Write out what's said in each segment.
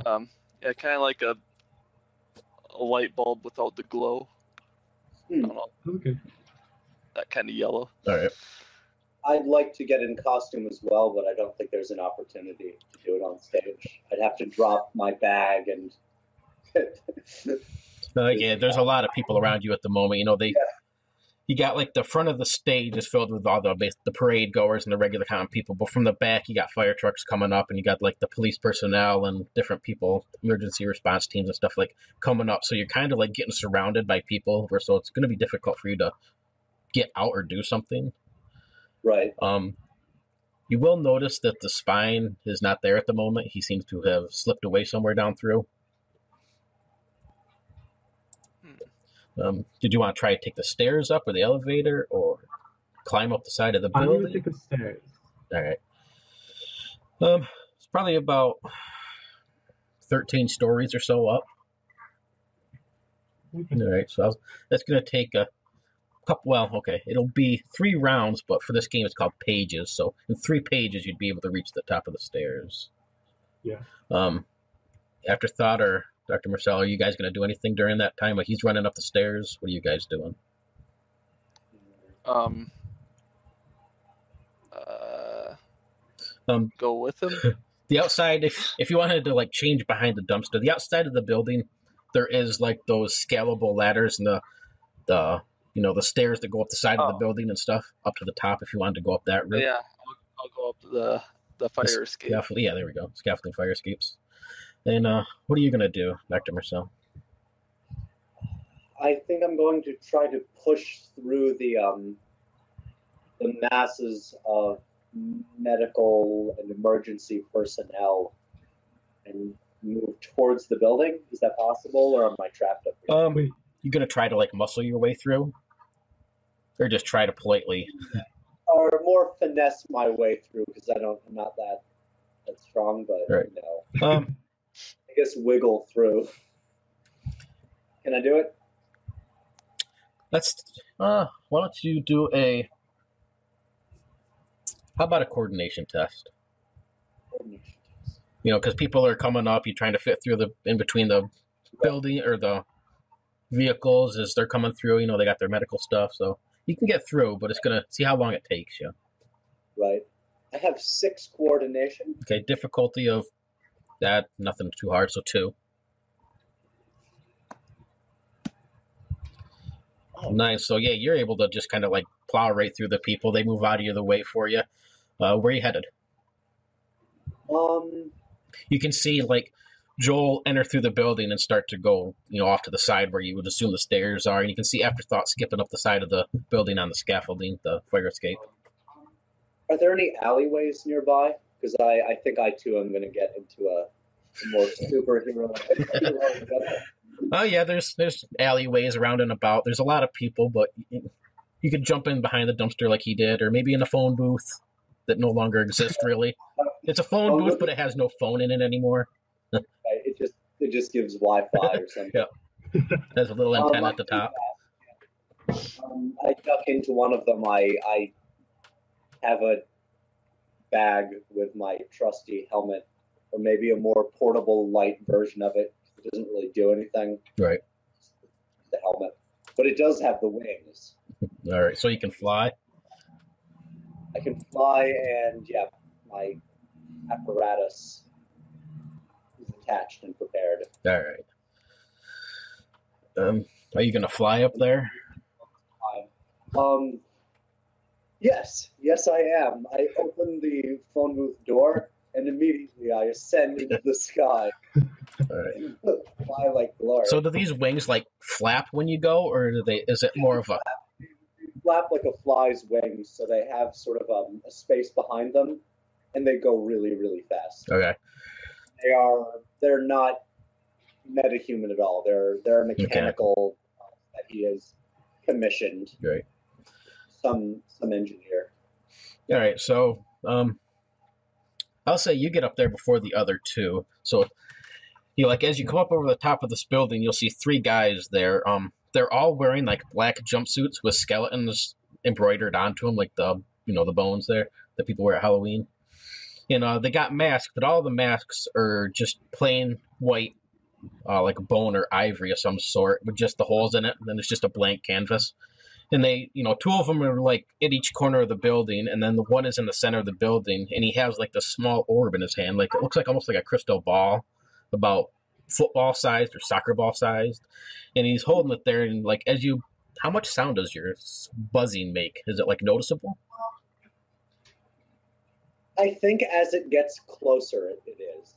Yeah, kind of like a light bulb without the glow. I don't know, Okay. that kind of yellow. All right. I'd like to get in costume as well, but I don't think there's an opportunity to do it on stage. I'd have to drop my bag and. Yeah, there's a lot of people around you at the moment. You know, you got like the front of the stage is filled with all the parade goers and the regular common people, but from the back you got fire trucks coming up, and you got like the police personnel and different people, emergency response teams and stuff like coming up. So you're kind of like getting surrounded by people, so it's going to be difficult for you to get out or do something. Right. You will notice that the spine is not there at the moment. He seems to have slipped away somewhere down through. Did you want to try to take the stairs up or the elevator or climb up the side of the I'm building? going to take the stairs. All right. It's probably about 13 stories or so up. Okay. All right, so that's going to take a couple. Well, okay, it'll be 3 rounds, but for this game it's called pages. So in 3 pages, you'd be able to reach the top of the stairs. Yeah. Afterthought or Dr. Marcel, are you guys going to do anything during that time? Like he's running up the stairs. What are you guys doing? Go with him. The outside, if you wanted to like change behind the dumpster, the outside of the building, there is like those scalable ladders and the stairs that go up the side of the building and stuff up to the top. If you wanted to go up that route, Yeah, I'll go up to the fire escape. Yeah, there we go. Scaffolding fire escapes. And what are you going to do, Dr. Marcel? I think I'm going to try to push through the masses of medical and emergency personnel and move towards the building. Is that possible, or am I trapped up here? You going to try to like muscle your way through, or just try to politely? Or more finesse my way through, because I'm not that strong, but right. I guess wiggle through. Can I do it? Why don't you do how about a coordination test? Coordination test. You know, because people are coming up, you're trying to fit through in between the building or the vehicles as they're coming through. You know, they got their medical stuff, so you can get through, but it's going to see how long it takes you. Right. I have 6 coordination. Okay, difficulty of that, nothing too hard, so 2. Oh. Nice. So yeah, you're able to just kind of like plow right through the people. They move out of the way for you. Where are you headed? You can see like Joel enter through the building and start to go, off to the side where you would assume the stairs are, and you can see Afterthought skipping up the side of the building on the scaffolding, the fire escape. Are there any alleyways nearby? Because I think I too am going to get into a more superhero. Oh yeah, there's alleyways around and about. There's a lot of people, but you could jump in behind the dumpster like he did, or maybe in a phone booth that no longer exists. Really, it's a phone booth, but it has no phone in it anymore. It just gives Wi-Fi or something. Yeah, there's a little antenna at the top. I duck into one of them. I have a bag with my trusty helmet, or maybe a more portable, light version of it. It doesn't really do anything. Right. The helmet, but it does have the wings. All right, so you can fly. I can fly, and my apparatus is attached and prepared. All right. Are you going to fly up there? Yes, I am. I open the phone booth door, and immediately I ascend into the sky. All right. Fly like glory. So do these wings like flap when you go, or is it more of a... They flap like a fly's wings, so they have sort of a space behind them, and they go really, really fast. Okay. They're not metahuman at all. They're mechanical that he has commissioned. Right. Some engineer. All right, so I'll say you get up there before the other 2. So as you come up over the top of this building, you'll see 3 guys there. They're all wearing like black jumpsuits with skeletons embroidered onto them, like the bones there that people wear at Halloween. They got masks, but all the masks are just plain white, like bone or ivory of some sort, with just the holes in it. And then it's just a blank canvas. And they, two of them are like at each corner of the building, and then the one is in the center of the building, and he has like the small orb in his hand, like it looks like almost like a crystal ball, about football sized or soccer ball sized, and he's holding it there. And like how much sound does your buzzing make? Is it like noticeable? I think as it gets closer, it is.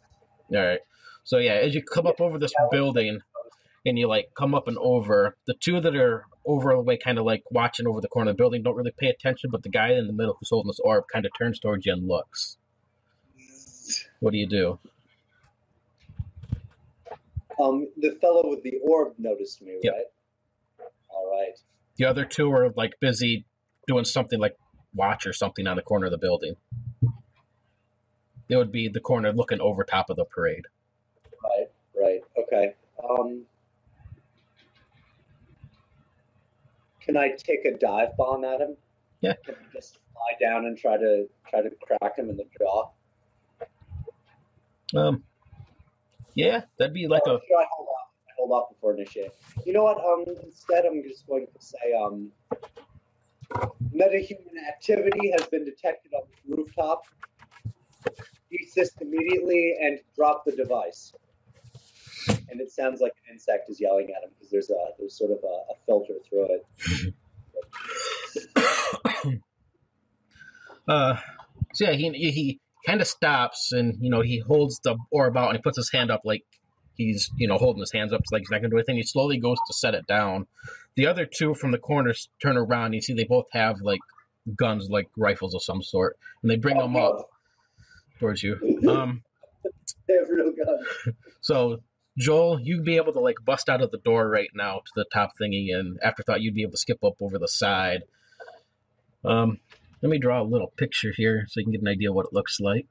All right. So yeah, as you come up over this building, and you like come up and over, the two that are over the way, kind of like watching over the corner of the building, don't really pay attention, but the guy in the middle who's holding this orb kind of turns towards you and looks. What do you do? The fellow with the orb noticed me, Yep. right? All right. The other two are like busy doing something like watch or something on the corner of the building. It would be the corner looking over top of the parade. Right. Okay. Can I take a dive bomb at him? Yeah. Can I just fly down and try to crack him in the jaw? Yeah, that'd be like Should I hold off before initiating? You know what? Instead, I'm just going to say, metahuman activity has been detected on the rooftop. Desist immediately and drop the device. And it sounds like an insect is yelling at him because there's sort of a filter through it. So yeah, he kind of stops, and he holds the orb out and he puts his hand up like he's holding his hands up like he's not gonna do anything. He slowly goes to set it down. The other two from the corners turn around and you see they both have like guns, like rifles of some sort, and they bring them up towards you. They have real guns. So Joel, you'd be able to like bust out of the door right now to the top thingy, and Afterthought, you'd be able to skip up over the side. Let me draw a little picture here so you can get an idea of what it looks like.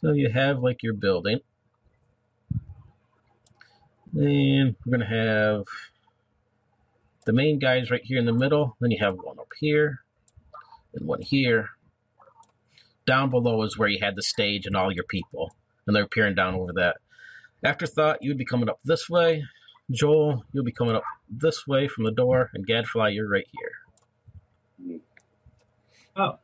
So you have like your building. Then we're going to have the main guys right here in the middle. Then you have one up here and one here. Down below is where you had the stage and all your people. And they're peering down over that. Afterthought, you would be coming up this way. Joel, you'll be coming up this way from the door. And Gadfly, you're right here. Oh.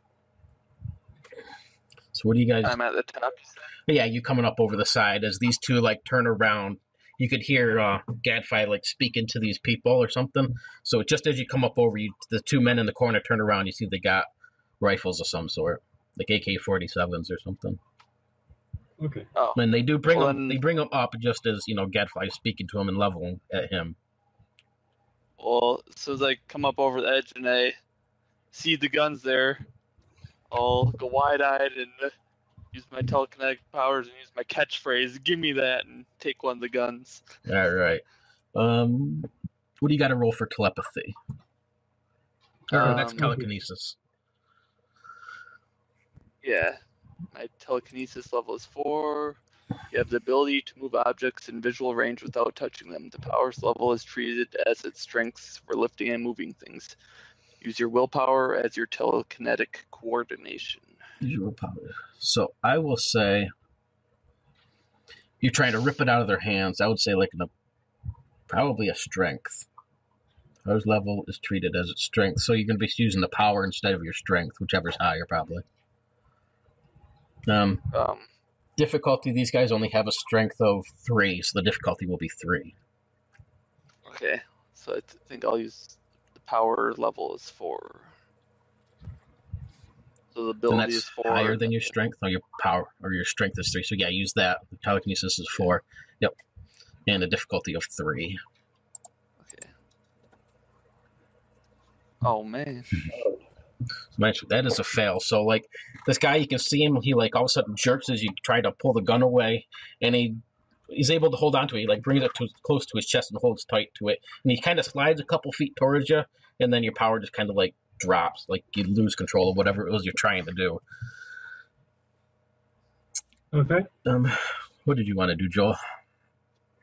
So what do you guys... I'm at the top, you said? Yeah, you coming up over the side as these two like turn around. You could hear Gadfly like speaking to these people or something. So just as you come up over, the two men in the corner turn around. You see they got rifles of some sort, like AK-47s or something. Okay. Oh. And they do bring them. They bring them up just as Gadfly is speaking to him and leveling at him. Well, so as I come up over the edge and I see the guns there, I'll go wide-eyed and use my telekinetic powers and use my catchphrase, "Give me that," and take one of the guns. All right. What do you got to roll for telepathy? Or that's telekinesis. Yeah. My telekinesis level is 4. You have the ability to move objects in visual range without touching them. The powers level is treated as its strengths for lifting and moving things. Use your willpower as your telekinetic coordination. Use your willpower. So I will say you're trying to rip it out of their hands. I would say like probably a strength. Powers level is treated as its strength. So you're going to be using the power instead of your strength, whichever's higher probably. Difficulty, these guys only have a strength of 3, so the difficulty will be 3. Okay, so I think I'll use the power level is 4. So the ability is 4. Higher than your strength, or your power, or your strength is 3. So yeah, use that. The telekinesis is 4. Yep, and a difficulty of 3. Okay. Oh man. That is a fail. So like this guy, you can see him. He like all of a sudden jerks as you try to pull the gun away, and he's able to hold on to it. He like brings it close to his chest and holds tight to it, and he kind of slides a couple feet towards you, and then your power just kind of like drops, like you lose control of whatever it was you're trying to do. Okay. What did you want to do, Joel?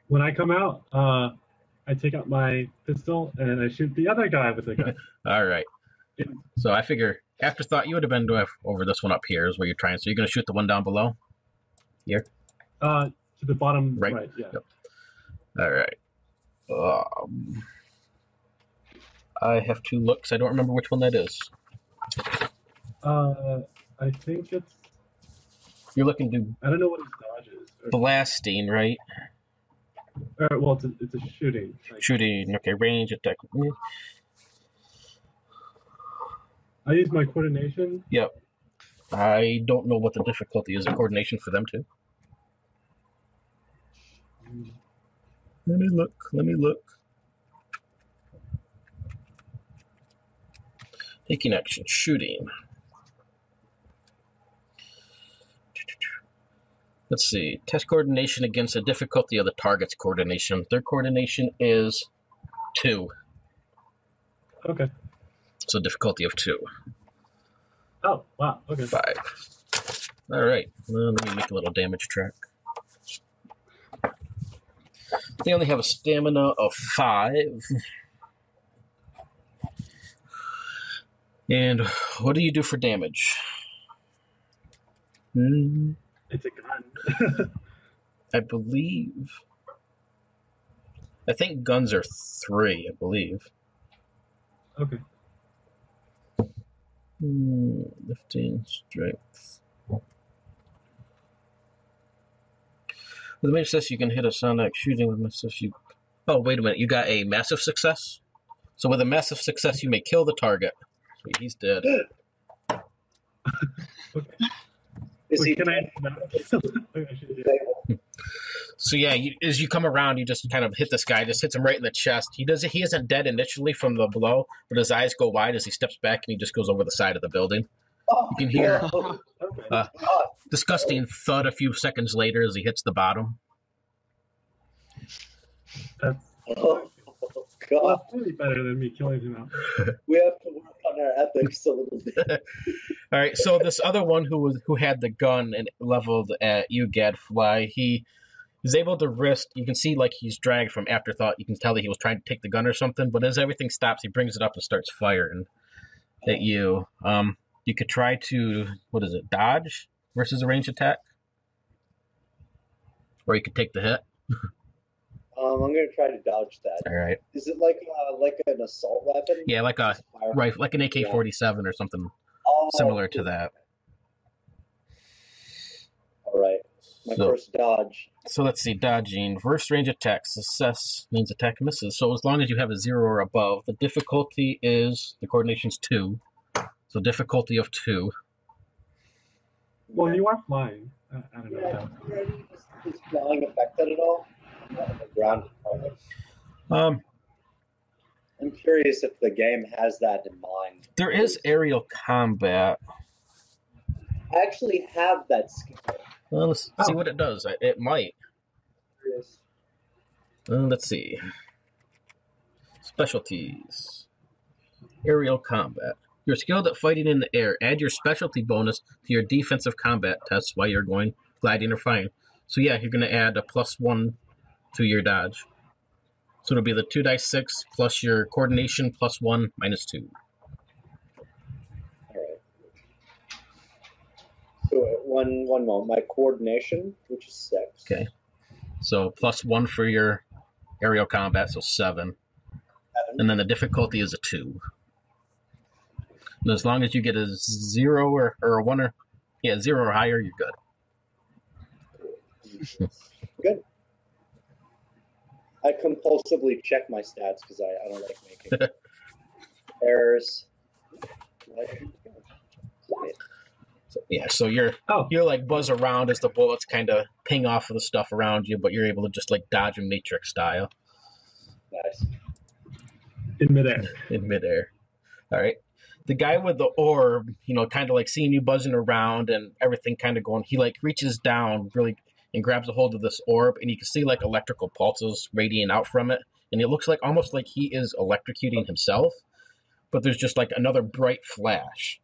When I come out, I take out my pistol and I shoot the other guy with the gun. All right. So I figure Afterthought, you would have been over this one up here is where you're trying. So you're going to shoot the one down below? Here? To the bottom Right. right, yeah. Yep. All right. I have to look because I don't remember which one that is. I think it's. You're looking to I don't know what his dodge is. blasting, right? Well, it's a shooting. Like, Shooting. Okay, range attack. I use my coordination. Yep. I don't know what the difficulty is of coordination for them too. Let me look. Taking action, shooting. Let's see. Test coordination against the difficulty of the target's coordination. Their coordination is 2. Okay. So difficulty of 2. Oh, wow. Okay. 5. All right. Let me make a little damage track. They only have a stamina of 5. And what do you do for damage? It's a gun. I think guns are 3, I believe. Okay. 15 strength. With a major success, you can hit a Sonic shooting with massive. Oh, wait a minute. You got a massive success? So with a massive success, you may kill the target. Sweet, he's dead. Okay. Is he Can I? So yeah, as you come around, you just kind of hit this guy, just hits him right in the chest. He isn't dead initially from the blow, but his eyes go wide as he steps back and he just goes over the side of the building. You can hear Okay. disgusting thud a few seconds later as he hits the bottom. That's Oh, God. that's really better than me killing him out. We have to work on our ethics a little bit. All right, so this other one who had the gun and leveled at you, Gadfly, he is able to wrist. You can see like he's dragged from Afterthought. You can tell that he was trying to take the gun or something, but as everything stops, he brings it up and starts firing at you. You could try to, dodge versus a range attack? Or you could take the hit. I'm gonna try to dodge that. All right. Is it like an assault weapon? Yeah, like a Fire- rifle, like an AK-47 or something Oh, similar to that. All right. My So- first dodge. So let's see, dodging. First range attack. Success means attack misses. So as long as you have a 0 or above, the difficulty is, the coordination's 2. So difficulty of 2. Well, you are flying. I don't know. Yeah, is flying affected at all? Not on the ground. I'm curious if the game has that in mind. There is aerial combat. I actually have that skill. Well, let's see what it does. It might. Let's see. Specialties. Aerial combat. You're skilled at fighting in the air. Add your specialty bonus to your defensive combat tests while you're going gliding or flying. So yeah, you're going to add a +1 to your dodge. So it'll be the 2d6 plus your coordination +1 -2. All right. So one moment. My coordination, which is 6. Okay. So +1 for your aerial combat, so 7. 7. And then the difficulty is a 2. And as long as you get a 0 or a 1 or 0 or higher, you're good. Good. I compulsively check my stats because I don't like making errors. So, yeah, so you're like buzz around as the bullets kind of ping off of the stuff around you, but you're able to just like dodge them Matrix style Nice. In midair. in midair. All right. The guy with the orb, kind of like seeing you buzzing around and everything kind of going, he like reaches down really and grabs a hold of this orb, and you can see like electrical pulses radiating out from it, and it looks like almost like he is electrocuting himself, but there's just like another bright flash.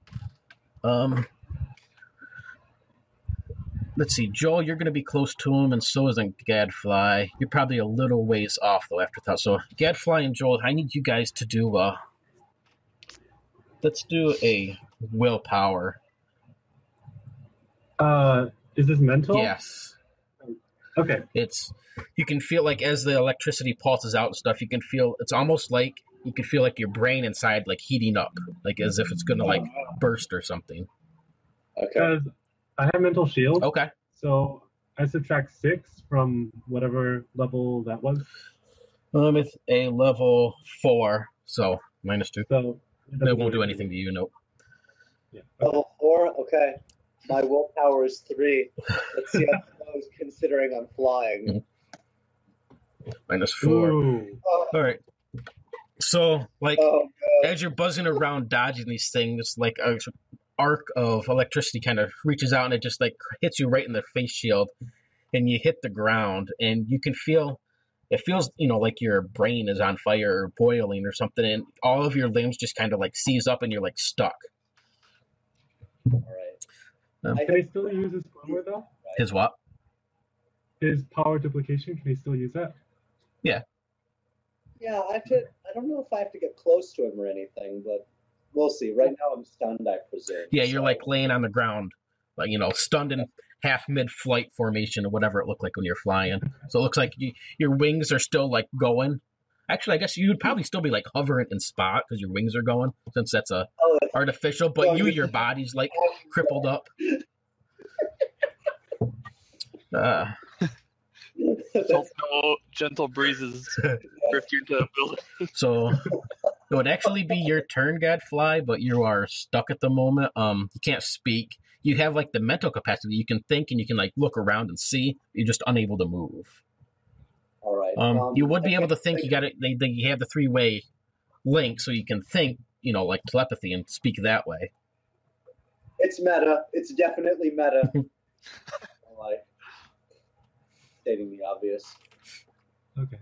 Let's see, Joel, you're going to be close to him, and so is Gadfly. You're probably a little ways off though, Afterthought. So Gadfly and Joel, I need you guys to do Let's do a willpower. Is this mental? Yes. Okay. It's you can feel like as the electricity pulses out and stuff, you can feel it's almost like you can feel like your brain inside like heating up, like as if it's gonna like burst or something. Okay. Because I have mental shield, Okay. so I subtract 6 from whatever level that was. It's a level 4, so -2. So That won't do anything to you, nope. Yeah. Level 4. Okay. My willpower is 3. Let's see how it goes, considering I'm flying. -4. Ooh. Oh, All right. So, like, oh, God. as you're buzzing around dodging these things, like a arc of electricity kind of reaches out and it just like hits you right in the face shield, and you hit the ground, and you can feel it feels like your brain is on fire or boiling or something, and all of your limbs just kind of like seize up and you're like stuck. All right. Can he still use his power though? His what? His power duplication, can he still use that? Yeah, I don't know if I have to get close to him or anything, but we'll see. Right now I'm stunned, I presume. Yeah, you're so- like laying on the ground, like stunned in half mid-flight formation or whatever it looked like when you're flying. So it looks like your wings are still like going. Actually, I guess you would probably still be like hovering in spot because your wings are going, since that's a Oh, artificial. But Oh, your body's like crippled up. Hope no gentle breezes drift you into the building. So it would actually be your turn, Gadfly, but you are stuck at the moment. You can't speak. You have like the mental capacity. You can think and you can like look around and see. You're just unable to move. all right. You would be able to think. You got it. They have the 3-way link, so you can think. Like telepathy and speak that way. It's meta. It's definitely meta. I like stating the obvious. Okay.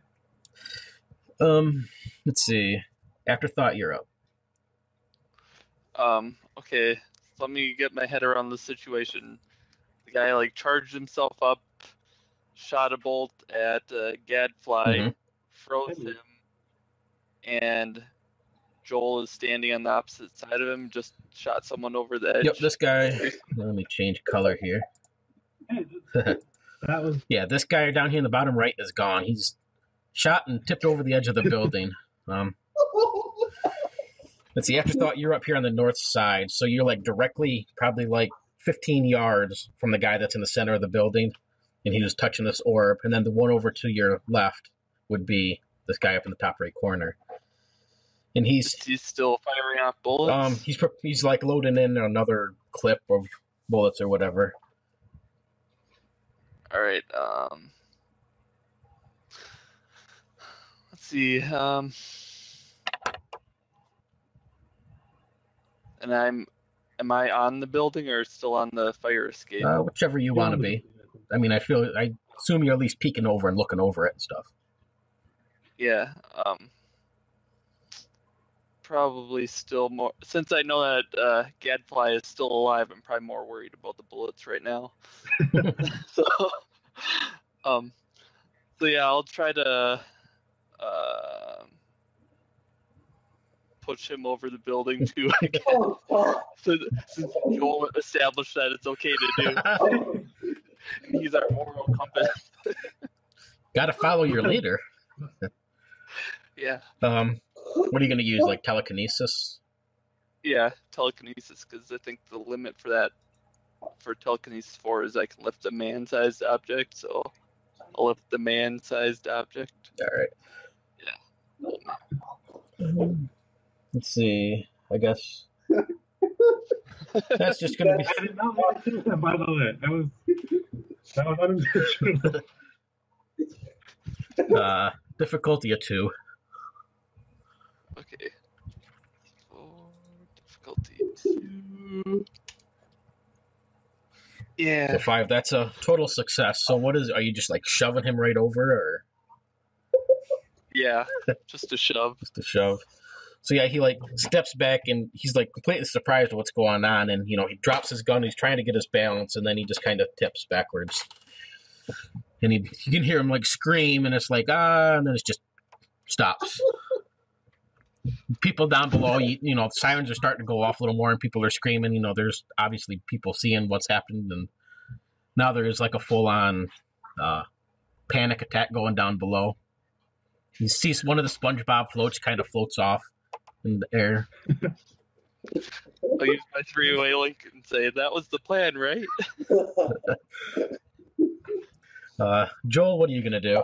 Let's see. Afterthought, you're up. Okay, so let me get my head around the situation. The guy like charged himself up, shot a bolt at Gadfly, Mhm. froze him, and Joel is standing on the opposite side of him, just shot someone over the edge. Yep, this guy. Let me change color here. That was Yeah, this guy down here in the bottom right is gone. He's shot and tipped over the edge of the building. Let's see. Afterthought, you're up here on the north side, so you're like directly, probably like 15 yards from the guy that's in the center of the building, and he was touching this orb. And then the one over to your left would be this guy up in the top right corner. And he's still firing off bullets. he's like loading in another clip of bullets or whatever. All right. Let's see. And am I on the building or still on the fire escape? Whichever you want to be. I mean, I assume you're at least peeking over and looking over it and stuff. Yeah. Probably still more, since I know that Gadfly is still alive. I'm probably more worried about the bullets right now. So yeah, I'll try to push him over the building too. I guess. Since Joel established that it's okay to do. He's our moral compass. Got to follow your leader. Yeah. What are you going to use, like telekinesis? Yeah, telekinesis, because I think the limit for that, for telekinesis 4, is I can lift a man-sized object, so I'll lift the man-sized object. All right. Let's see. I guess that's just going to be. I did not want to do that, by the way. That was unintentional. Difficulty of 2. Okay. 4, difficulty 2. Yeah. So 5. That's a total success. So are you just like shoving him right over, or? Yeah, just a shove. Just a shove. So yeah, he like steps back and he's like completely surprised at what's going on, and he drops his gun. He's trying to get his balance, and then he just kind of tips backwards. And you can hear him like scream, and it's like and then it just stops. people down below, sirens are starting to go off a little more, and people are screaming. There's obviously people seeing what's happened, and now there's like a full-on panic attack going down below. You see one of the SpongeBob floats kind of floats off in the air. I'll use my three-way link and say that was the plan, right? Joel, what are you gonna do?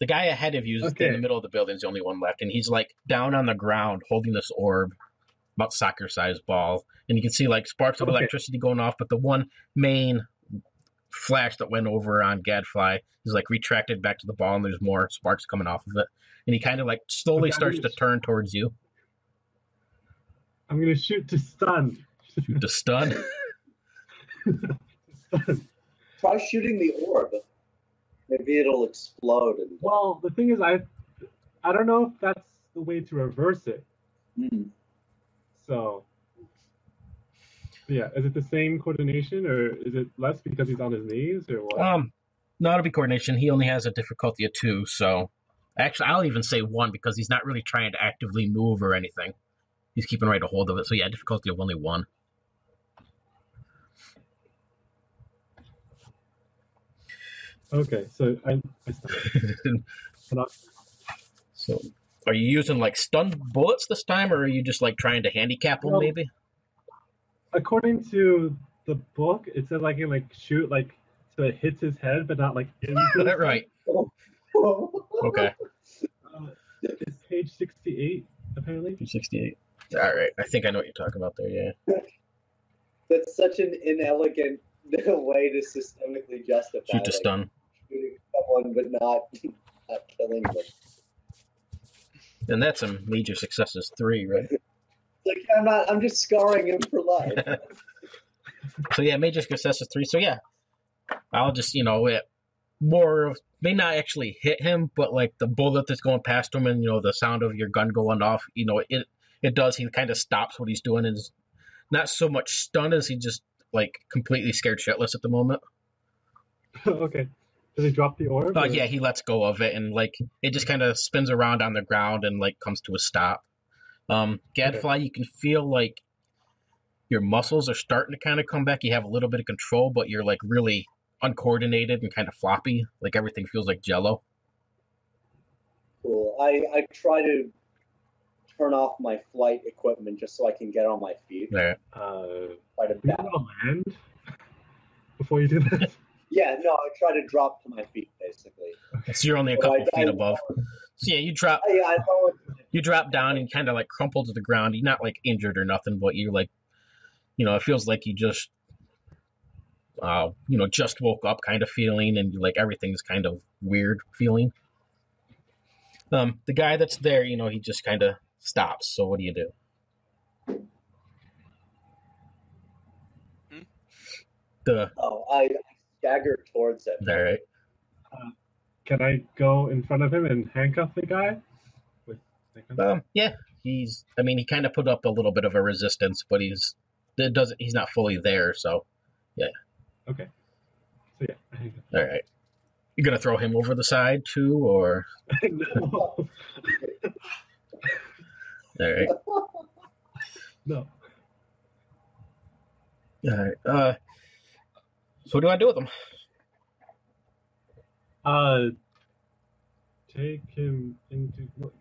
The guy ahead of you is Okay. in the middle of the building. Is the only one left, and he's like down on the ground holding this orb, about soccer-sized ball, and you can see like sparks of Okay. electricity going off. But the one main flash that went over on Gadfly is like retracted back to the ball, and there's more sparks coming off of it. And he kind of like slowly Okay, starts to turn towards you. I'm gonna shoot to stun. Shoot to stun. Stun. Try shooting the orb. Maybe it'll explode. And Well, the thing is, I don't know if that's the way to reverse it. Mm. So, yeah, is it the same coordination, or is it less because he's on his knees, or what? No, it'll be coordination. He only has a difficulty of 2, so actually I'll even say 1 because he's not really trying to actively move or anything. He's keeping right a hold of it. So yeah, difficulty of only 1. Okay, so I stunned. So are you using like stun bullets this time, or are you just like trying to handicap him Well, maybe? According to the book, it says I can like shoot like so it hits his head, but not like into his head. Right. Okay. It's page 68, apparently. 68. All right. I think I know what you're talking about there. Yeah. That's such an inelegant way to systemically justify Shoot to stun. shooting someone but not killing them. And that's a major successes 3, right? Like I'm just scarring him for life. So yeah, major successes 3. So yeah, I'll just it more of may not actually hit him, but like the bullet that's going past him, and the sound of your gun going off, it does. He kind of stops what he's doing, and is not so much stunned as he just like completely scared shitless at the moment. Okay. Does he drop the orb? or- Yeah, he lets go of it, and like it just kind of spins around on the ground and like comes to a stop. Gadfly, you can feel like your muscles are starting to kind of come back. You have a little bit of control, but you're like really uncoordinated and kind of floppy. Like everything feels like jello. Cool. I try to turn off my flight equipment just so I can get on my feet. There. Try to Do you back. want to land before you do that? Yeah, no, I try to drop to my feet basically. So you're only a Well, couple I- feet above. So yeah, you drop I know down and kind of like crumple to the ground. You're not like injured or nothing, but you're like, it feels like you just, just woke up kind of feeling, and like everything's kind of weird feeling. The guy that's there, he just kind of stops. So what do you do? I stagger towards him. All right. Can I go in front of him and handcuff the guy? Yeah, he kind of put up a little bit of a resistance, but he's not fully there. So Okay. So yeah, I handcuff. all right. You gonna throw him over the side too, or No. all right? No. All right. So what do I do with him? Take him into. Look,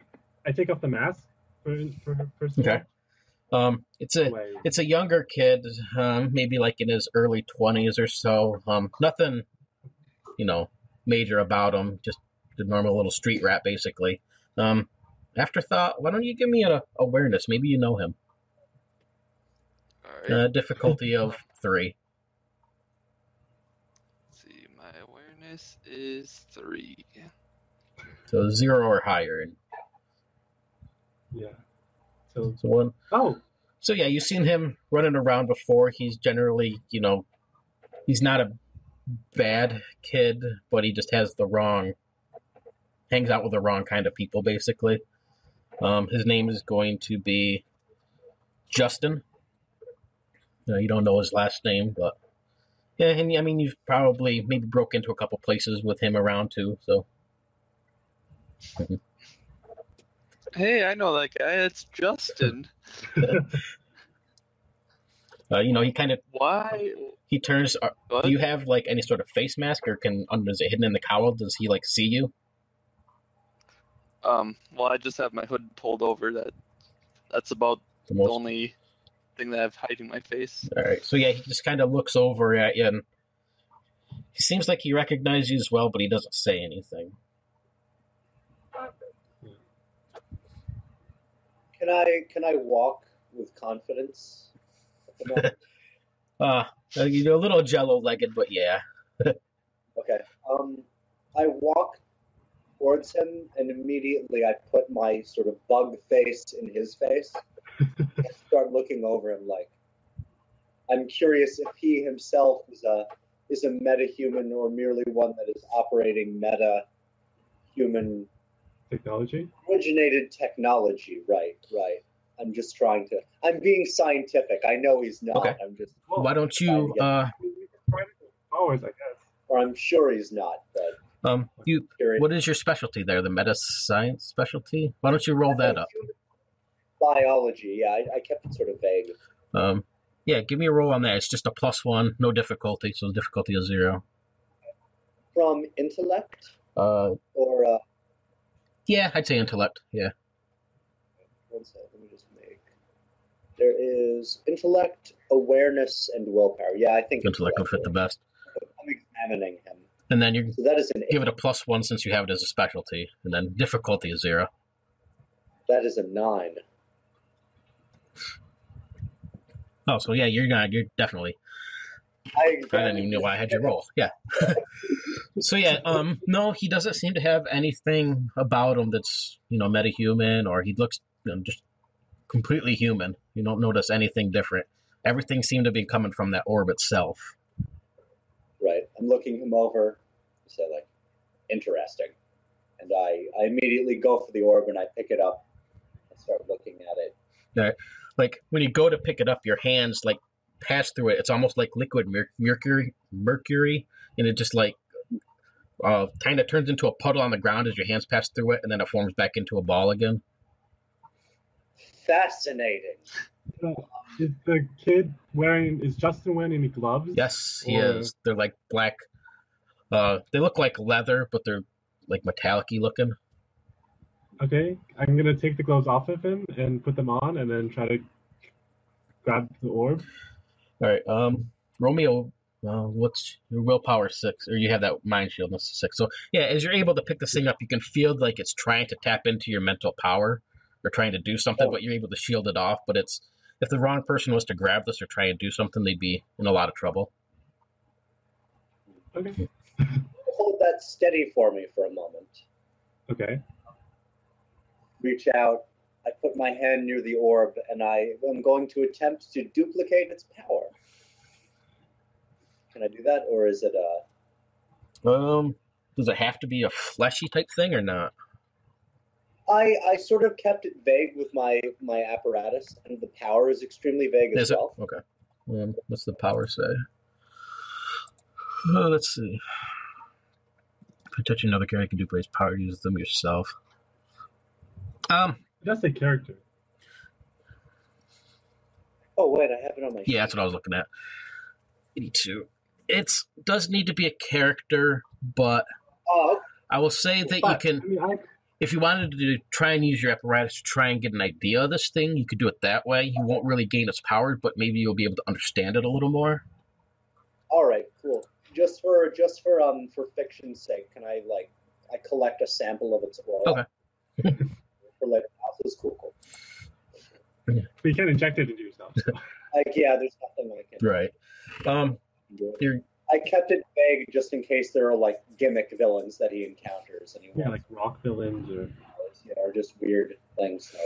I take off the mask for first of Okay. It's a younger kid, maybe like in his early 20s or so. Nothing, major about him. Just the normal little street rat, basically. Afterthought. Why don't you give me an awareness? Maybe you know him. All right. Difficulty of 3. Let's see, my awareness is 3. So 0 or higher. And Yeah. So. so 1. Oh. So yeah, you've seen him running around before. He's generally, he's not a bad kid, but he just hangs out with the wrong kind of people, basically. His name is going to be Justin. You don't know his last name, but yeah, and you've probably maybe broke into a couple places with him around too. So Hey, I know that guy. It's Justin. He kind of Why? he turns. Do you have like any sort of face mask, or is it hidden in the cowl? Does he like see you? Well, I just have my hood pulled over. That's about the only thing that I have hiding my face. All right. So yeah, he just kind of looks over at you, and he seems like he recognizes you as well, but he doesn't say anything. Can I walk with confidence at the moment? You're a little jello-legged, but yeah. Okay. I walk towards him, and immediately I put my sort of bug face in his face and start looking over him like I'm curious if he himself is a metahuman or merely one that is operating meta-human Technology? originated technology. Right. I'm just trying to. I'm being scientific. I know he's not. Okay. I'm just. Well, Why don't you? powers, I guess. Or I'm sure he's not. But What is your specialty there? The meta science specialty? Why don't you roll that up? Biology. Yeah, I kept it sort of vague. Yeah, give me a roll on that. It's just a +1, no difficulty, so the difficulty is 0. From intellect or. Yeah, I'd say intellect. Yeah. One second, let me just make. There is intellect, awareness, and willpower. Yeah, I think Intellect will fit the best. I'm examining him. And then you So that is an give it a +1 since you have it as a specialty, and then difficulty is 0. That is a 9. Oh, so yeah, you're definitely. I didn't even know why I had you roll. Yeah. So yeah, no, he doesn't seem to have anything about him that's metahuman, or he looks just completely human. You don't notice anything different. Everything seemed to be coming from that orb itself. Right. I'm looking him over. Say like, interesting, and I immediately go for the orb and I pick it up and start looking at it. Yeah. Like when you go to pick it up, your hands like pass through it. It's almost like liquid mercury, and it just like kind of turns into a puddle on the ground as your hands pass through it, and then it forms back into a ball again. Fascinating. Is the kid is Justin wearing any gloves? Yes, he is. They're like black. They look like leather, but they're like metallic-y looking. Okay, I'm gonna take the gloves off of him and put them on, and then try to grab the orb. All right, Romeo, what's your willpower 6, or you have that mind shield? That's 6. So yeah, as you're able to pick this thing up, you can feel like it's trying to tap into your mental power or trying to do something, but you're able to shield it off. But if the wrong person was to grab this or try and do something, they'd be in a lot of trouble. Okay. Hold that steady for me for a moment. Okay. Reach out. I put my hand near the orb, and I am going to attempt to duplicate its power. Can I do that, or is it Does it have to be a fleshy type thing or not? I sort of kept it vague with my apparatus, and the power is extremely vague as well. Okay. What's the power say? Let's see. If you touch another character, you can duplicate power. Use them yourself. That's a character. Oh wait, I have it on my. Yeah, that's what I was looking at. 82. It does need to be a character, but I will say that you can. If you wanted to try and use your apparatus to try and get an idea of this thing, you could do it that way. You won't really gain its power, but maybe you'll be able to understand it a little more. All right, cool. Just for fiction's sake, can I collect a sample of its oil? Okay. For later. This is cool. But you can't inject it into yourself. So. There's nothing I can. Right. I kept it vague just in case there are gimmick villains that he encounters. Yeah, like rock villains or just weird things. So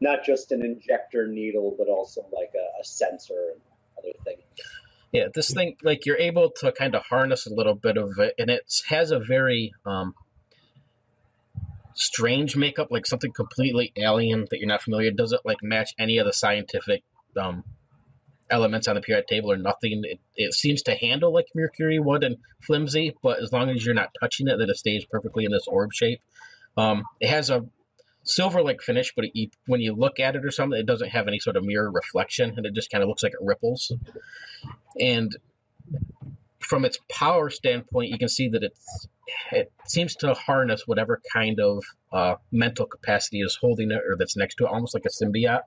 not just an injector needle, but also a sensor and other things. Yeah, this thing, you're able to kind of harness a little bit of it, and it has a very strange makeup, like something completely alien that you're not familiar. It doesn't match any of the scientific elements on the periodic table or nothing. It seems to handle like mercury would and flimsy, but as long as you're not touching it, that it stays perfectly in this orb shape. It has silver-like finish, but when you look at it or something, it doesn't have any sort of mirror reflection, and it just kind of looks like it ripples. And from its power standpoint, you can see that it seems to harness whatever kind of mental capacity is holding it or that's next to it, almost like a symbiote.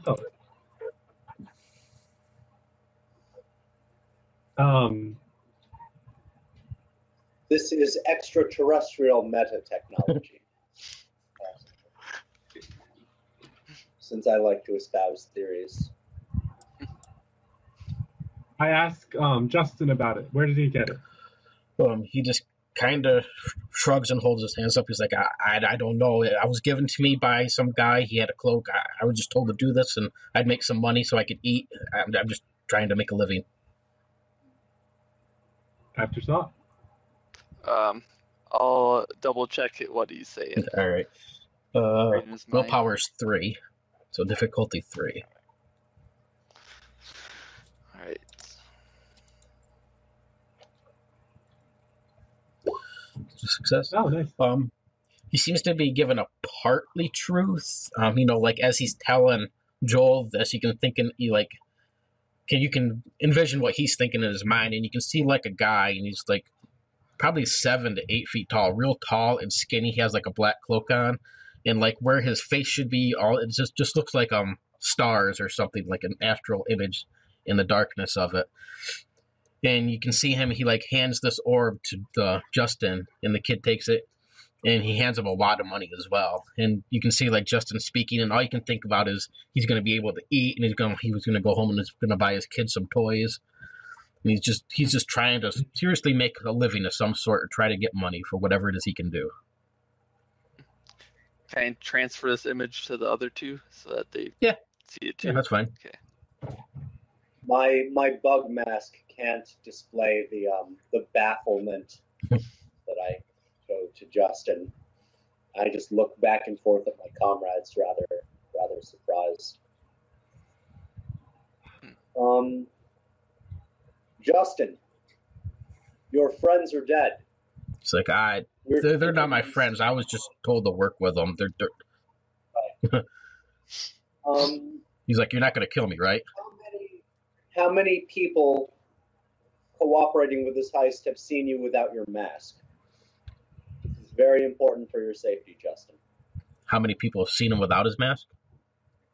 Oh. This is extraterrestrial meta technology. Since I like to espouse theories. I asked Justin about it. Where did he get it? He just kind of shrugs and holds his hands up. He's like, I don't know. I was given to me by some guy. He had a cloak. I was just told to do this, and I'd make some money so I could eat. I'm just trying to make a living. After thought. I'll double check it. What do you say? All right. Willpower is 3, so difficulty 3. All right. Success. Oh, nice. He seems to be given a partly truth. Like as he's telling Joel this, you can envision what he's thinking in his mind, and you can see like a guy, and he's like probably 7 to 8 feet tall, real tall and skinny. He has like a black cloak on, and like where his face should be, it just looks like stars or something, like an astral image in the darkness of it. And you can see him, he like hands this orb to Justin, and the kid takes it, and he hands him a lot of money as well. And you can see like Justin speaking, and all you can think about is he's going to be able to eat, and he was going to go home and he's going to buy his kid some toys. And he's just trying to seriously make a living of some sort, or try to get money for whatever it is he can do. Can I transfer this image to the other two so that they see it too? Yeah, that's fine. Okay. My bug mask can't display the bafflement that I show to Justin. I just look back and forth at my comrades, rather surprised. Justin, your friends are dead. It's like they're not my friends. I was just told to work with them. They're He's like, you're not going to kill me, right? How many people cooperating with this heist have seen you without your mask? This is very important for your safety, Justin. How many people have seen him without his mask?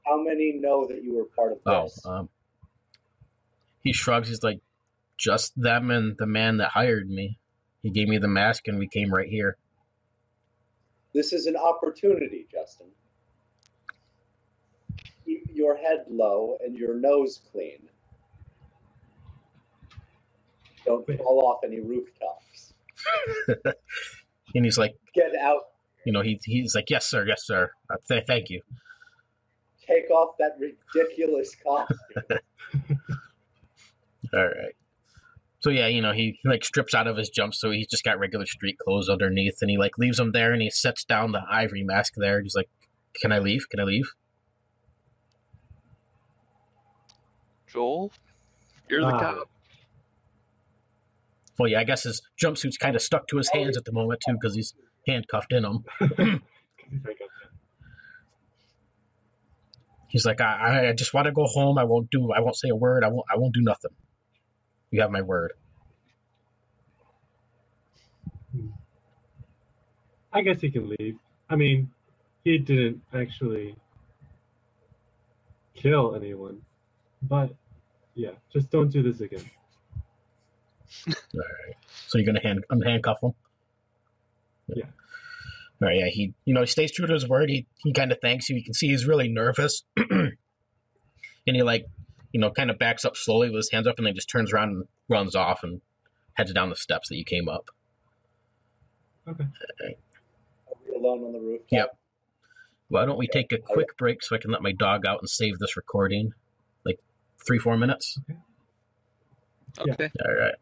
How many know that you were part of this? He shrugs. He's like, just them and the man that hired me. He gave me the mask and we came right here. This is an opportunity, Justin. Keep your head low and your nose clean. Don't fall off any rooftops. And he's like, get out. He's like, yes, sir. Thank you. Take off that ridiculous costume. All right. So yeah, he like strips out of his jumpsuit. He's just got regular street clothes underneath, and he like leaves them there, and he sets down the ivory mask there. He's like, "Can I leave? Can I leave?" Joel, you're the cop. Well, yeah, I guess his jumpsuit's kind of stuck to his hands at the moment too, because he's handcuffed in them. He's like, I just want to go home. I won't say a word. I won't do nothing. You have my word. I guess he can leave. I mean, he didn't actually kill anyone. But, yeah, just don't do this again. All right. So you're going to unhandcuff him? Yeah. All right, yeah. He stays true to his word. He kind of thanks you. You can see he's really nervous. And he, kind of backs up slowly with his hands up, and then just turns around and runs off and heads down the steps that you came up. Okay. Are we alone on the roof? Yep. Why don't we take a quick break so I can let my dog out and save this recording? 3-4 minutes? Okay. All right.